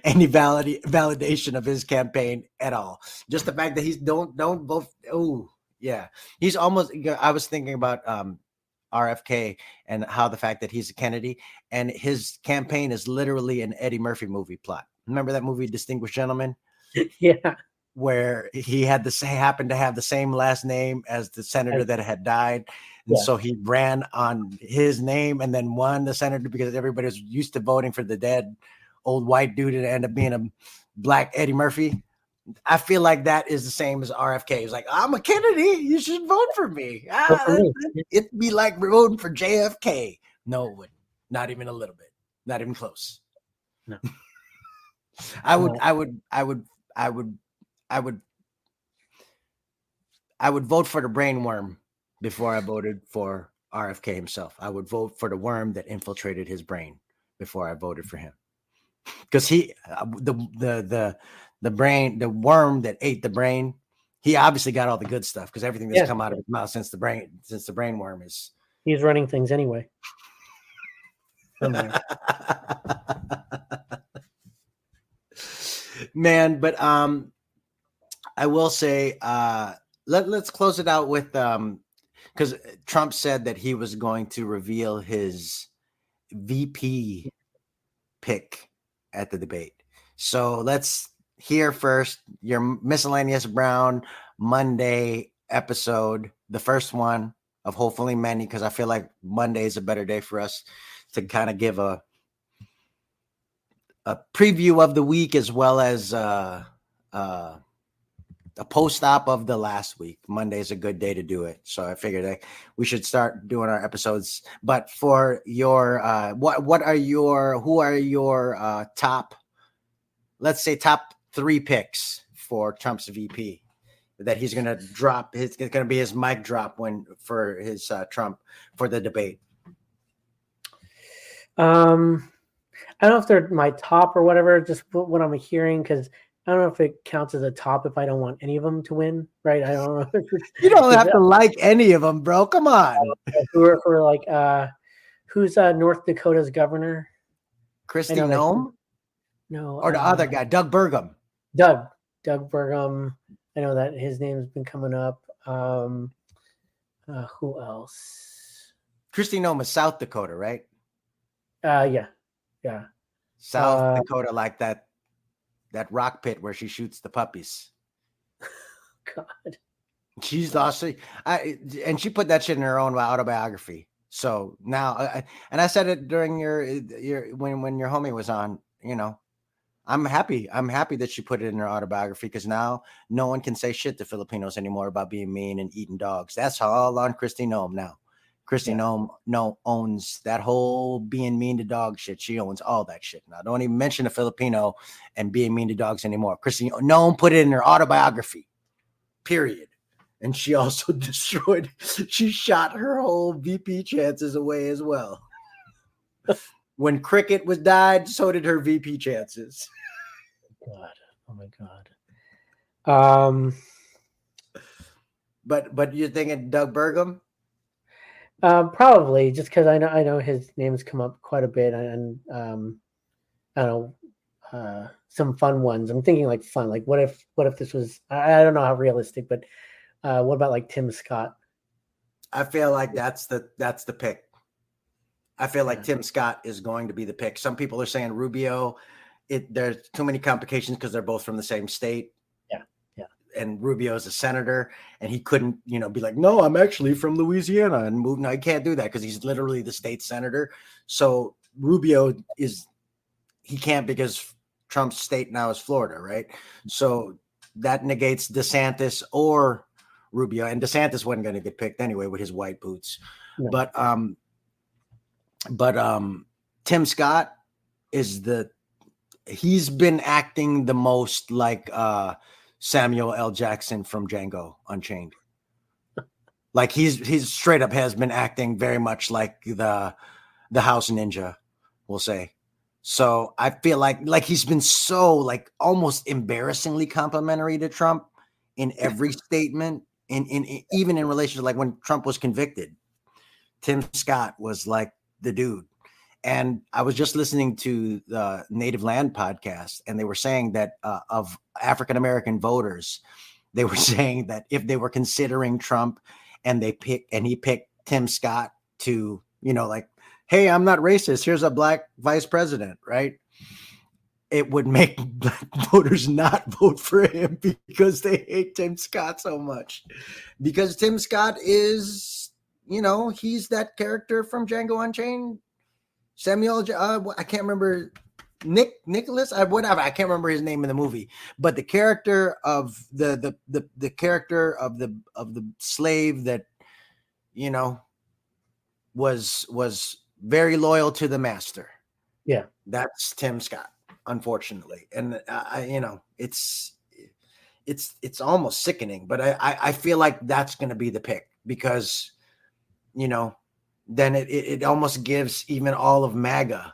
validation of his campaign at all. Just the fact that he's don't vote. Oh yeah, he's almost. I was thinking about RFK and how the fact that he's a Kennedy, and his campaign is literally an Eddie Murphy movie plot. Remember that movie, Distinguished Gentleman? Yeah. Where he happened to have the same last name as the senator that had died. And so he ran on his name and then won the senator, because everybody was used to voting for the dead old white dude and ended up being a black Eddie Murphy. I feel like that is the same as RFK. He's like, I'm a Kennedy. You should vote for me. It'd be like voting for JFK. No, it wouldn't. Not even a little bit. Not even close. No. I would vote for the brainworm before I voted for RFK himself. I would vote for the worm that infiltrated his brain before I voted for him, because the worm that ate the brain, he obviously got all the good stuff, because everything that's come out of his mouth since the brainworm is. He's running things anyway. Man, but I will say, let's close it out with because Trump said that he was going to reveal his VP pick at the debate. So let's hear first your Miscellaneous Brown Monday episode, the first one of hopefully many, because I feel like Monday is a better day for us to kind of give a preview of the week, as well as a post-op of the last week. Monday is a good day to do it. So I figured that we should start doing our episodes. But for your, who are your top, let's say top 3 picks for Trump's VP that he's going to drop? It's going to be his mic drop for his Trump for the debate. I don't know if they're my top or whatever, just what I'm hearing, because I don't know if it counts as a top if I don't want any of them to win, right? I don't know. You don't have to like any of them, bro. Come on. Who are like, who's North Dakota's governor? Kristi Noem? No. Or the other guy, Doug Burgum. Doug Burgum. I know that his name's been coming up. Who else? Kristi Noem is South Dakota, right? Yeah. South Dakota, like that rock pit where she shoots the puppies. God. She's lost it. And she put that shit in her own autobiography. So now, and I said it during your when your homie was on, I'm happy that she put it in her autobiography, because now no one can say shit to Filipinos anymore about being mean and eating dogs. That's all on Kristi Noem now. Christy no owns that whole being mean to dog shit. She owns all that shit. Now, don't even mention a Filipino and being mean to dogs anymore. Christy Nome put it in her autobiography, period. And she also she shot her whole VP chances away as well. When Cricket was died, so did her VP chances. God, oh my God. But you're thinking Doug Burgum? Probably just because I know his name's come up quite a bit, and I don't know, some fun ones. I'm thinking like fun, like what if this was, I don't know how realistic, but what about like Tim Scott? I feel like that's the pick. I feel like Tim Scott is going to be the pick. Some people are saying Rubio. There's too many complications because they're both from the same state. Yeah. And Rubio is a senator, and he couldn't, be like, no, I'm actually from Louisiana and move. No, he can't do that because he's literally the state senator. So Rubio he can't because Trump's state now is Florida, right? So that negates DeSantis or Rubio, and DeSantis wasn't going to get picked anyway with his white boots. No. But Tim Scott he's been acting the most like Samuel L. Jackson from Django Unchained. Like he's straight up has been acting very much like the House Ninja, we'll say. So I feel like he's been so like almost embarrassingly complimentary to Trump in every statement, in even in relation to like when Trump was convicted. Tim Scott was like the dude. And I was just listening to the Native Land podcast, and they were saying that of African-American voters, they were saying that if they were considering Trump and he picked Tim Scott to, like, hey, I'm not racist. Here's a black vice president, right? It would make black voters not vote for him because they hate Tim Scott so much. Because Tim Scott is, he's that character from Django Unchained. Samuel, I can't remember, Nicholas, whatever. I can't remember his name in the movie, but the character of the character of the slave that, was very loyal to the master. Yeah, that's Tim Scott, unfortunately, and it's almost sickening. But I feel like that's going to be the pick because, then it almost gives even all of MAGA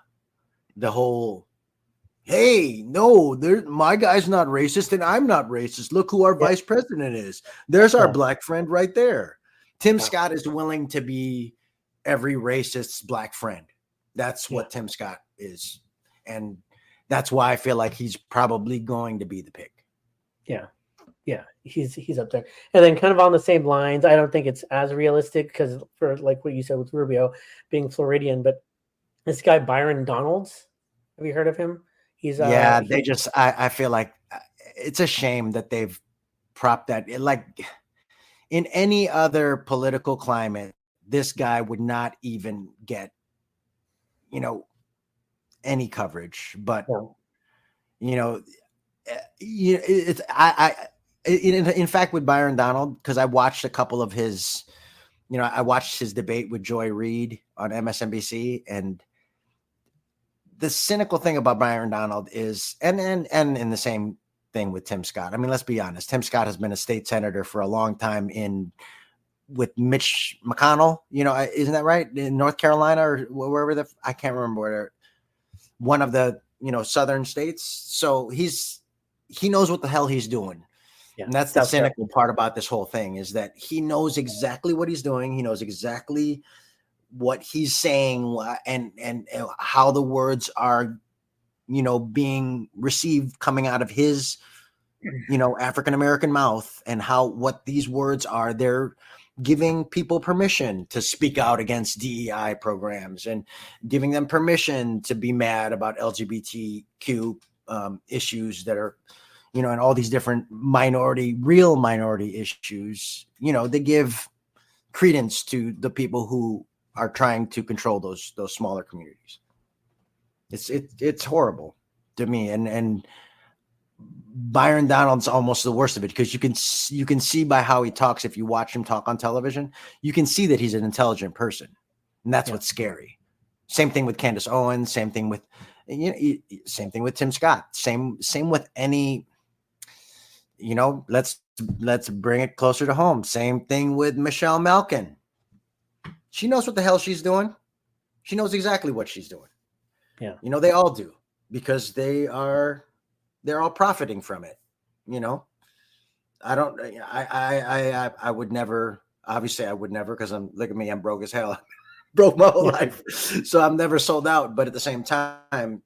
the whole, hey, no, my guy's not racist and I'm not racist. Look who our vice president is. There's our black friend right there. Tim Scott is willing to be every racist's black friend. That's what Tim Scott is. And that's why I feel like he's probably going to be the pick. Yeah, he's up there. And then kind of on the same lines, I don't think it's as realistic because for like what you said with Rubio being Floridian, but this guy Byron Donalds, have you heard of him? I feel like it's a shame that they've propped that. Like in any other political climate, this guy would not even get, any coverage. But in fact, with Byron Donald, because I watched a couple of his, I watched his debate with Joy Reid on MSNBC, and the cynical thing about Byron Donald is, and in the same thing with Tim Scott. I mean, let's be honest. Tim Scott has been a state senator for a long time with Mitch McConnell. Isn't that right? In North Carolina or wherever I can't remember where. One of the southern states. So he knows what the hell he's doing. Yeah, and that's the cynical part about this whole thing is that he knows exactly what he's doing. He knows exactly what he's saying and how the words are, being received coming out of his, African-American mouth, and what these words are. They're giving people permission to speak out against DEI programs and giving them permission to be mad about LGBTQ issues that are, and all these different real minority issues. They give credence to the people who are trying to control those smaller communities. It's horrible to me. Byron Donald's almost the worst of it, because you can see by how he talks, if you watch him talk on television, you can see that he's an intelligent person, and that's what's scary. Same thing with Candace Owens. Same thing with same thing with Tim Scott. Same with any. Let's bring it closer to home. Same thing with Michelle Malkin. She knows what the hell she's doing. She knows exactly what she's doing. Yeah. They all do, because they're all profiting from it. I would never, obviously I would never, because look at me, I'm broke as hell. Broke my whole life. So I'm never sold out. But at the same time,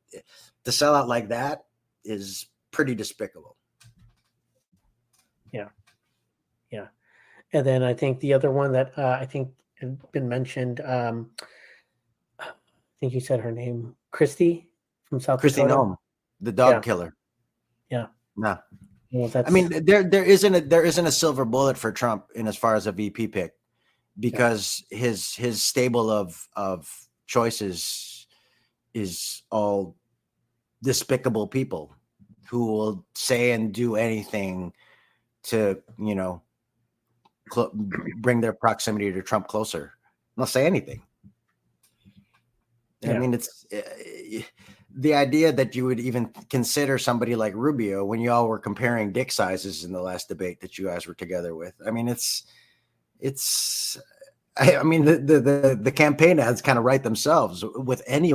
to sell out like that is pretty despicable. Yeah. Yeah. And then I think the other one that I think had been mentioned, I think you said her name, Christy from South Christy Dakota. Nome, the dog killer. Yeah. No. Well, I mean, there isn't a silver bullet for Trump in as far as a VP pick, because his stable of choices is all despicable people who will say and do anything to bring their proximity to Trump closer. They'll say anything. I mean, it's the idea that you would even consider somebody like Rubio when you all were comparing dick sizes in the last debate that you guys were together with. I mean, I mean, the campaign ads kind of write themselves with any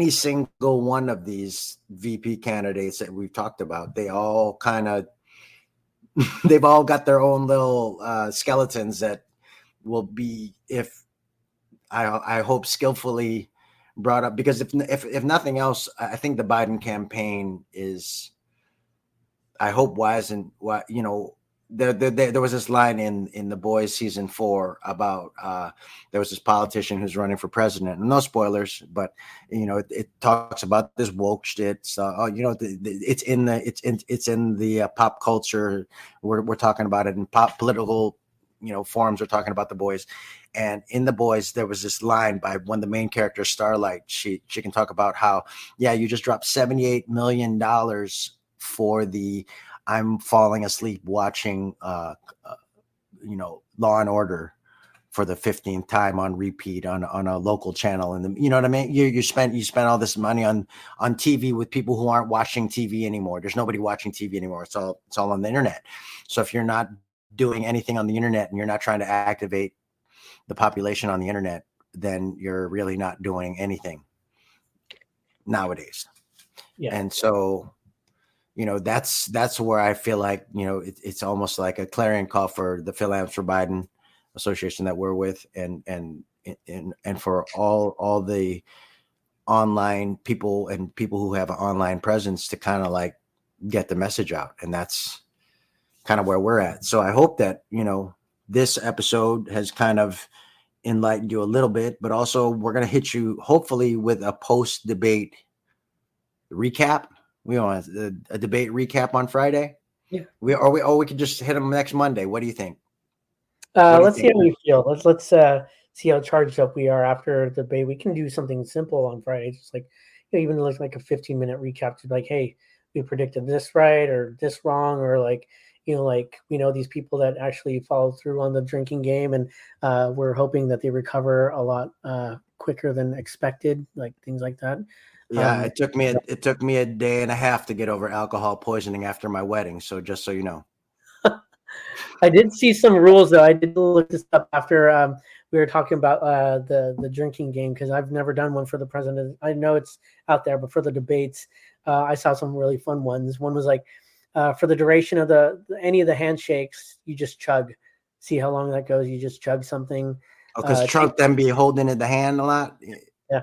single one of these VP candidates that we've talked about. They all they've all got their own little skeletons that will be, if I hope, skillfully brought up, because if nothing else, I think the Biden campaign is, I hope, wise, and what there was this line in The Boys season 4 about there was this politician who's running for president, and no spoilers, but it talks about this woke shit. So it's in the pop culture. We're talking about it in pop political forums. We're talking about The Boys. And in The Boys, there was this line by one of the main characters, Starlight. She can talk about how, you just dropped $78 million for the I'm falling asleep watching, Law and Order for the 15th time on repeat on a local channel. And you know what I mean? You spent all this money on TV with people who aren't watching TV anymore. There's nobody watching TV anymore. It's all on the internet. So if you're not doing anything on the internet and you're not trying to activate the population on the internet, then you're really not doing anything nowadays. Yeah. And so, that's where I feel like, it's almost like a clarion call for the Philanthropists for Biden association that we're with, and for all the online people and people who have an online presence to kind of like get the message out. And that's kind of where we're at. So I hope that, this episode has kind of enlightened you a little bit, but also we're going to hit you hopefully with a post-debate recap. We want a debate recap on Friday. Yeah. We could just hit them next Monday. What do you think? Let's see how we feel. Let's see how charged up we are after the debate. We can do something simple on Friday, just like even like a 15-minute recap to like, hey, we predicted this right or this wrong, or like we know these people that actually follow through on the drinking game, and we're hoping that they recover a lot quicker than expected, like things like that. Yeah, it took me a day and a half to get over alcohol poisoning after my wedding. So just so you know, I did see some rules though. I did look this up after we were talking about the drinking game, because I've never done one for the president. I know it's out there, but for the debates, I saw some really fun ones. One was like, for the duration of any of the handshakes, you just chug. See how long that goes. You just chug something. Because Trump then be holding in the hand a lot. Yeah.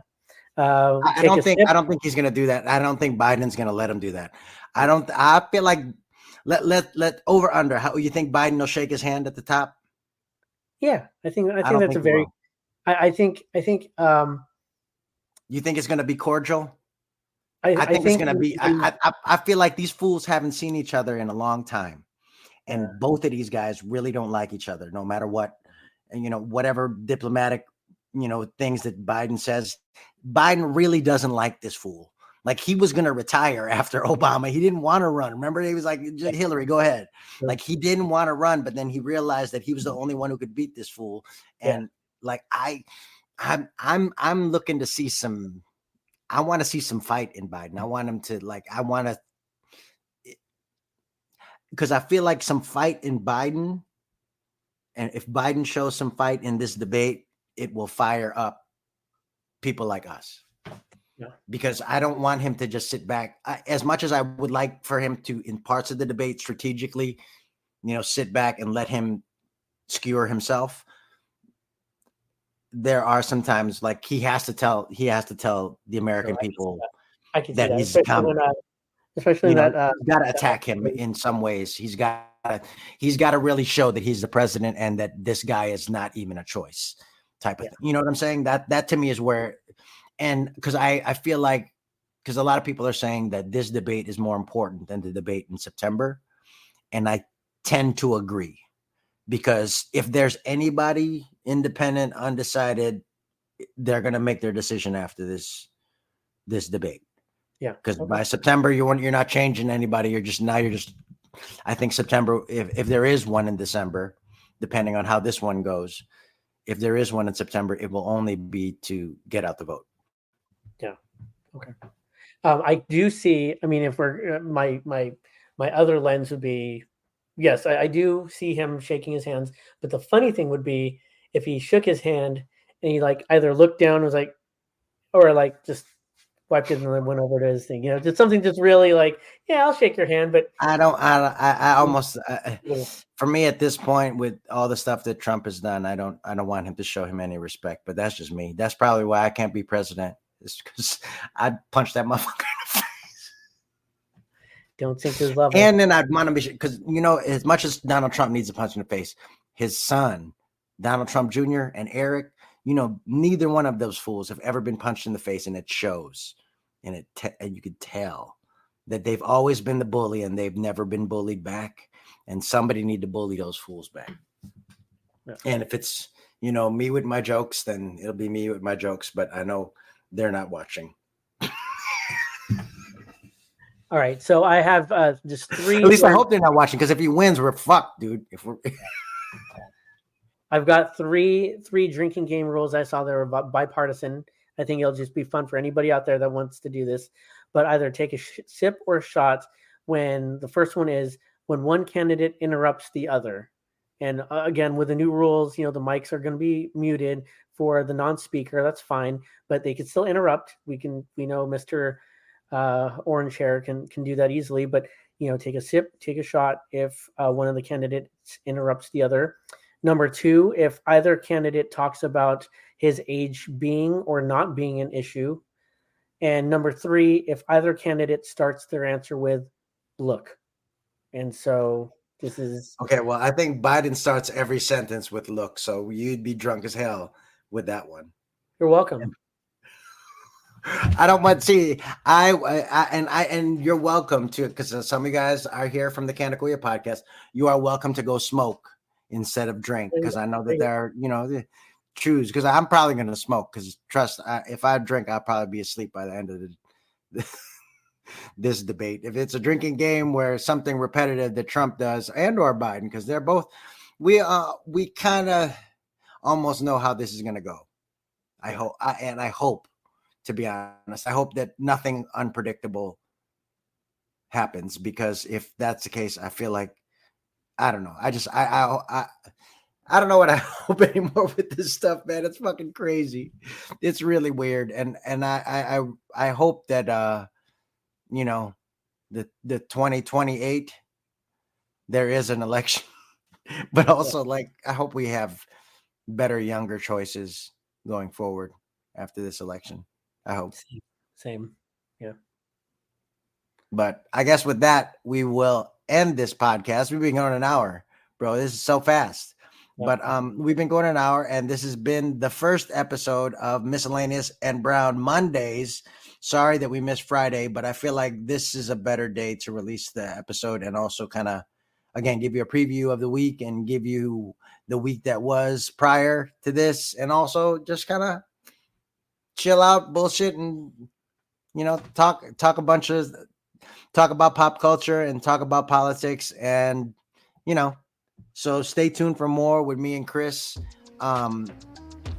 I don't think he's going to do that. I don't think Biden's going to let him do that. I feel like let over under. How you think Biden will shake his hand at the top? Yeah, I think that's a very. I think. You think it's going to be cordial? I think it's going to be. I feel like these fools haven't seen each other in a long time, and both of these guys really don't like each other, no matter what. And whatever diplomatic, things that Biden says, Biden really doesn't like this fool. Like he was going to retire after Obama. He didn't want to run. Remember, he was like, Hillary, go ahead. Like he didn't want to run, but then he realized that he was the only one who could beat this fool. And like I'm looking to see some. I want to see some fight in Biden. I want him to because I feel like some fight in Biden. And if Biden shows some fight in this debate, it will fire up people like us. Yeah. Because I don't want him to just sit back. As much as I would like for him to, in parts of the debate strategically, sit back and let him skewer himself. There are sometimes like he has to tell the American people I can see that he's coming. Especially that he's got to attack him in some ways. He's got to really show that he's the president and that this guy is not even a choice type of thing. You know what I'm saying? That to me is where. And because I feel like, because a lot of people are saying that this debate is more important than the debate in September. And I tend to agree, because if there's anybody independent, undecided, they're going to make their decision after this debate. Yeah. Because by September, you're not changing anybody. You're just, I think September, if there is one in December, depending on how this one goes, if there is one in September, it will only be to get out the vote. Yeah. Okay. I do see, I mean, if we're, my other lens would be, yes, I do see him shaking his hands, but the funny thing would be if he shook his hand and he like either looked down and was like, or like just wiped it and then went over to his thing, just something just really like, yeah, I'll shake your hand, but I almost, for me at this point with all the stuff that Trump has done, I don't want him to show him any respect, but that's just me. That's probably why I can't be president. It's because I'd punch that motherfucker in the face. Don't sink his level. And then I'd want to be, because, as much as Donald Trump needs a punch in the face, his son, Donald Trump Jr. and Eric, neither one of those fools have ever been punched in the face, and it shows. And and you could tell that they've always been the bully and they've never been bullied back. And somebody need to bully those fools back. Yeah. And if it's, me with my jokes, then it'll be me with my jokes. But I know they're not watching. All right. So I have just 3. At least I hope they're not watching, because if he wins, we're fucked, dude. I've got three drinking game rules I saw that were bipartisan. I think it'll just be fun for anybody out there that wants to do this. But either take a sip or a shot when the first one is when one candidate interrupts the other. And again, with the new rules, the mics are going to be muted for the non-speaker. That's fine, but they can still interrupt. We know Mr. Orange Hair can do that easily, but take a sip, take a shot if one of the candidates interrupts the other. Number 2, if either candidate talks about his age being or not being an issue. And number 3, if either candidate starts their answer with "look." And so this is okay. Well, I think Biden starts every sentence with "look," so you'd be drunk as hell with that one. You're welcome. I don't want to see. And you're welcome to, because some of you guys are here from the Canacoya podcast. You are welcome to go smoke instead of drink, because I know that they're choose, because I'm probably going to smoke, because if I drink, I'll probably be asleep by the end of this debate. If it's a drinking game where something repetitive that Trump does and or Biden, because they're both, we kind of almost know how this is going to go. I hope, to be honest, I hope that nothing unpredictable happens, because if that's the case, I feel like, I don't know. I don't know what I hope anymore with this stuff, man. It's fucking crazy. It's really weird. And I hope that, the 2028, there is an election, but also like, I hope we have better, younger choices going forward after this election. I hope. Same. Yeah. But I guess with that, we will end this podcast. We've been going an hour, bro. This is so fast. Yeah. But we've been going an hour, and this has been the first episode of Miscellaneous and Brown Mondays. Sorry that we missed Friday, but I feel like this is a better day to release the episode, and also kind of, again, give you a preview of the week and give you the week that was prior to this, and also just kind of chill out, bullshit, and talk about pop culture and talk about politics, and so stay tuned for more with me and Chris.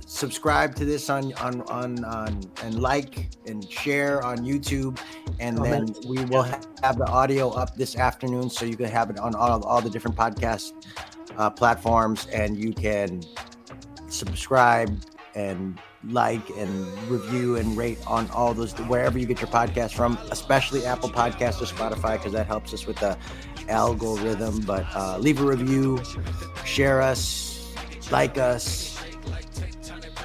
Subscribe to this on and like and share on YouTube, and then we will have the audio up this afternoon, so you can have it on all the different podcast platforms, and you can subscribe and like and review and rate on all those wherever you get your podcast from, especially Apple Podcasts or Spotify, because that helps us with the algorithm. But leave a review, share us, like us,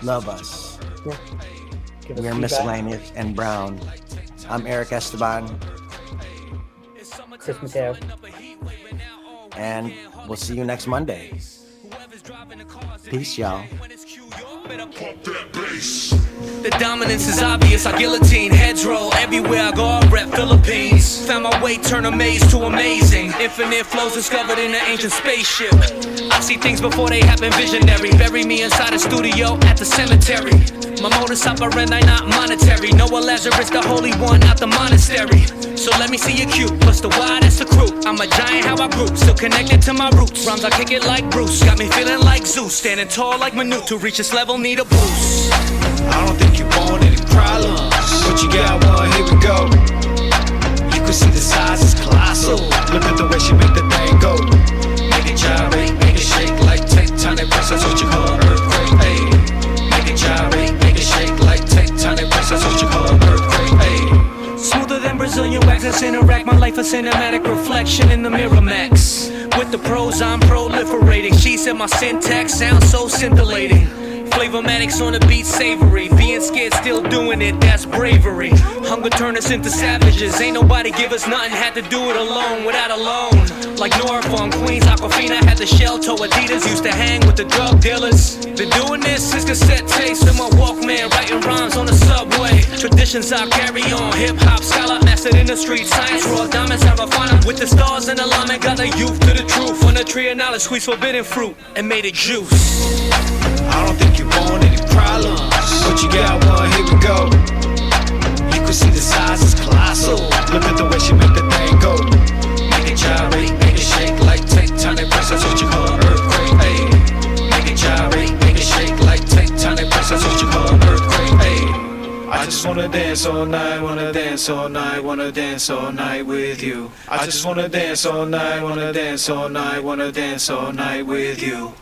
love us. We're Miscellaneous and Brown. I'm Eric Esteban. Chris Mateo. And we'll see you next Monday. Peace, y'all. The dominance is obvious, I guillotine, heads roll everywhere I go, I rep Philippines. Found my way, turn a maze to amazing. Infinite flows discovered in an ancient spaceship. I see things before they happen, visionary. Bury me inside a studio at the cemetery. My modus operandi not monetary. Noah Lazarus, the holy one out the monastery. So let me see your cue, plus the Y, that's the crew. I'm a giant, how I grew, still connected to my roots. Rhymes, I kick it like Bruce, got me feeling like Zeus. Standing tall like Manute, to reach this level need a boost. I don't think you want any problems, but you got one, here we go. You can see the size is colossal. Look at the way she make the thing go. Make it gyrate, make it shake like tectonic plates, that's what you call an earthquake, ayy. Make it gyrate, make it shake like tectonic plates, that's what you call an earthquake, ayy. Smoother than Brazilian wax, that's interact. My life a cinematic reflection in the mirror max. With the pros, I'm proliferating. She said my syntax sounds so scintillating. Flavormatics on the beat, savory. Being scared, still doing it, that's bravery. Hunger turn us into savages. Ain't nobody give us nothing, had to do it alone, without a loan. Like Nora from Queens, Aquafina had the shell toe. Adidas used to hang with the drug dealers. Been doing this since cassette tapes in my Walkman, writing rhymes on the subway. Traditions I carry on, hip hop scholar, mastered in the street science. Raw diamonds, I refine them with the stars in alignment. Got the youth to the truth. On the tree of knowledge, squeeze forbidden fruit and made it juice. I don't think you want any problems, but you got one, here we go. You can see the size is colossal. Look at the way she make the thing go. Make it gyrate, make it shake like tectonic plates, that's what you call an earthquake, ayy. Make it gyrate, make it shake like tectonic plates, that's what you call an earthquake, ayy. I just wanna dance all night, wanna dance all night, wanna dance all night with you. I just wanna dance all night, wanna dance all night, wanna dance all night with you.